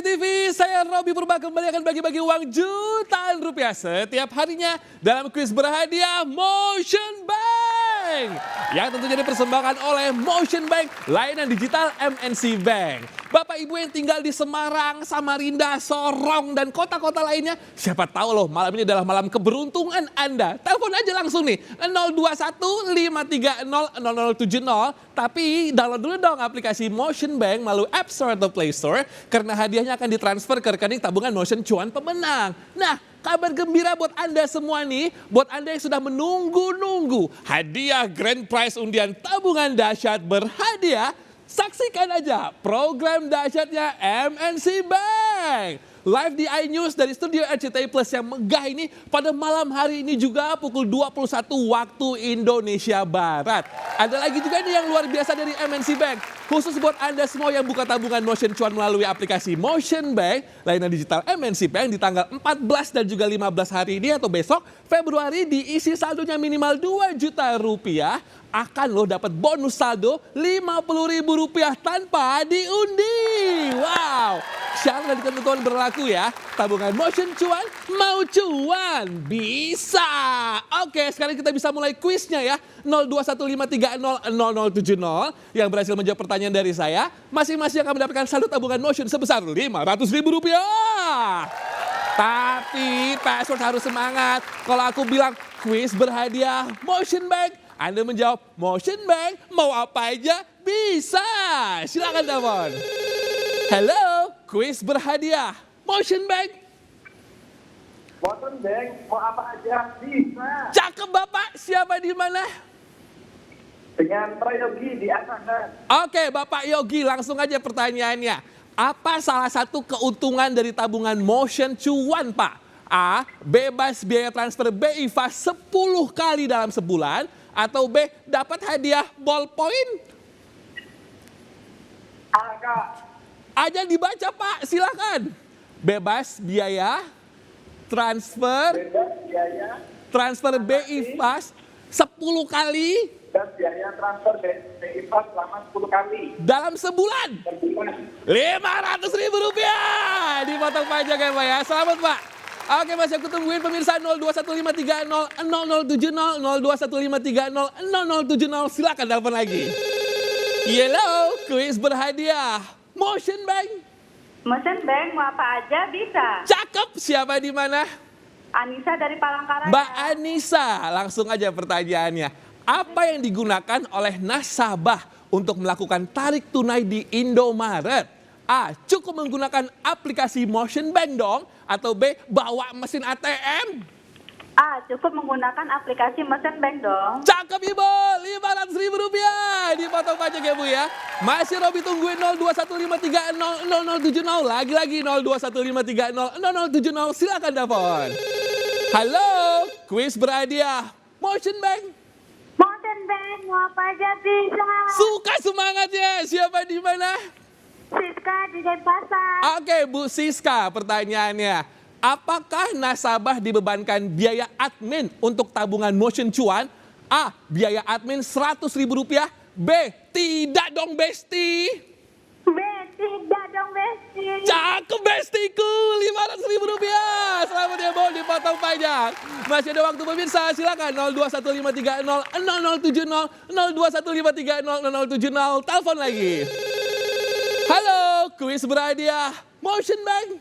TV, saya Robby Purba kembali akan bagi-bagi uang jutaan rupiah setiap harinya dalam kuis berhadiah Motion Bank. Yang tentunya dipersembahkan oleh Motion Bank, layanan digital MNC Bank. Bapak Ibu yang tinggal di Semarang, Samarinda, Sorong, dan kota-kota lainnya, siapa tahu loh malam ini adalah malam keberuntungan Anda. Telepon aja langsung nih, 021-530-0070. Tapi download dulu dong aplikasi Motion Bank melalui App Store atau Play Store, karena hadiahnya akan ditransfer ke rekening tabungan Motion Cuan pemenang. Nah, kabar gembira buat Anda semua nih, buat Anda yang sudah menunggu-nunggu hadiah grand prize undian tabungan dahsyat berhadiah. Saksikan aja program dahsyatnya MNC Bank. Live di iNews dari studio RCTI Plus yang megah ini pada malam hari ini juga pukul 21 waktu Indonesia Barat. Ada lagi juga nih yang luar biasa dari MNC Bank. Khusus buat Anda semua yang buka tabungan Motion Cuan melalui aplikasi Motion Bank, layanan digital MNC Bank di tanggal 14 dan juga 15 hari ini atau besok Februari diisi saldonya minimal 2 juta rupiah. Akan lo dapat bonus saldo Rp50.000 tanpa diundi. Wow, syarat dan ketentuan berlaku ya. Tabungan Motion Cuan, mau cuan bisa. Oke, sekarang kita bisa mulai kuisnya ya. 021530070 yang berhasil menjawab pertanyaan dari saya, masing-masing akan mendapatkan saldo tabungan Motion sebesar Rp500.000. Tapi password harus semangat. Kalau aku bilang kuis berhadiah Motion Bank, Anda menjawab Motion Bank, mau apa aja bisa. Silakan telepon. Halo, kuis berhadiah Motion Bank. Motion Bank, mau apa aja bisa. Cakep Bapak, siapa di mana? Dengan Prayogi di Asahan. Oke, Bapak Yogi, langsung aja pertanyaannya. Apa salah satu keuntungan dari tabungan Motion Cuan, Pak? A, bebas biaya transfer BI Fast 10 kali dalam sebulan. Atau B, dapat hadiah ballpoint? Angka. Aja dibaca Pak, silakan. Bebas biaya transfer BI Fast 10 kali. Dan biaya transfer BI Fast selama 10 kali. Dalam sebulan. Rp500.000. Dipotong pajak ya Pak ya. Selamat Pak. Oke, masih aku tungguin pemirsa 021530070, 021530070. Silakan telepon lagi. Hello, kuis berhadiah Motion Bank. Motion Bank mau apa aja bisa. Cakep, siapa di mana? Anissa dari Palangkaraya. Mbak Anissa, langsung aja pertanyaannya. Apa yang digunakan oleh nasabah untuk melakukan tarik tunai di Indomaret? A, cukup menggunakan aplikasi Motion Bank dong. Atau B, bawa mesin ATM? A, cukup menggunakan aplikasi Motion Bank dong. Cakep Ibu, Rp500.000. Dipotong pajak ya Bu ya. Masih Robby tungguin 021530070. Lagi-lagi 021530070. Silakan telepon. Halo, kuis berhadiah Motion Bank. Motion Bank mau apa aja bisa. Suka semangatnya. Siapa di mana? Siska di Denpasar. Oke Bu Siska, pertanyaannya. Apakah nasabah dibebankan biaya admin untuk tabungan Motion Cuan? A, biaya admin Rp100.000. B, tidak dong Besti. B, tidak dong Besti. Cakep Bestiku, Rp500.000. Selamat ya Bu, dipotong pajak. Masih ada waktu pemirsa, silakan 021530070, 021530070. Telepon lagi. Halo, kuis berhadiah Motion Bank.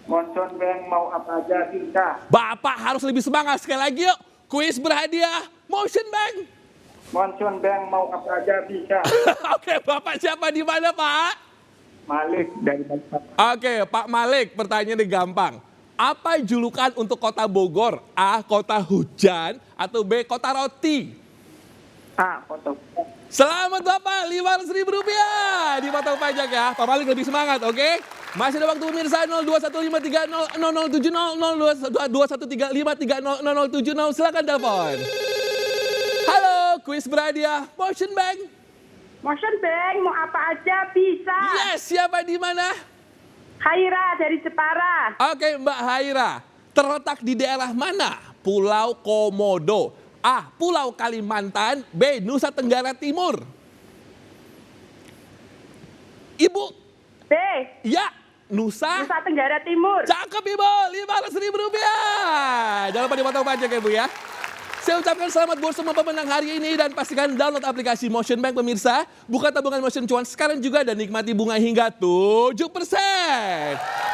Motion Bank mau apa aja bisa. Bapak harus lebih semangat, sekali lagi yuk. Kuis berhadiah Motion Bank. Motion Bank mau apa aja bisa. Oke, Bapak siapa di mana Pak? Malik dari Balikpapan. Oke, Pak Malik, pertanyaannya gampang. Apa julukan untuk kota Bogor? A, kota hujan, atau B, kota roti? A, foto. Selamat Bapak, Rp500.000. Dipotong pajak ya. Pak Malik lebih semangat, oke? Masih ada waktu pemirsa 021530070, 02135300070. Silakan telepon. Halo, kuis berhadiah Motion Bank. Motion Bank mau apa aja bisa. Yes, siapa di mana? Haira dari Jepara. Oke, Mbak Haira. Terletak di daerah mana? Pulau Komodo. A, Pulau Kalimantan. B, Nusa Tenggara Timur. Ibu. B, Ya. Nusa Nusa Tenggara Timur. Cakep Ibu, Rp500.000. Jangan lupa dipotong pajak ya Bu ya. Saya ucapkan selamat buat semua pemenang hari ini dan pastikan download aplikasi Motion Bank pemirsa. Buka tabungan Motion Cuan sekarang juga dan nikmati bunga hingga 7%.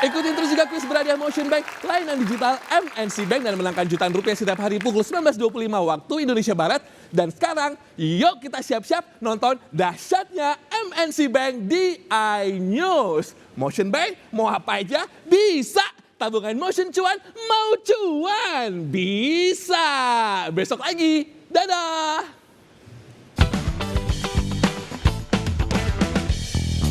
Ikutin terus juga kuis berhadiah Motion Bank layanan digital MNC Bank dan menangkan jutaan rupiah setiap hari pukul 19.25 waktu Indonesia Barat. Dan sekarang yuk kita siap-siap nonton dahsyatnya MNC Bank di iNews. Motion Bank mau apa aja bisa. Tabungan Motion Cuan mau cuan bisa. Besok lagi. Dadah.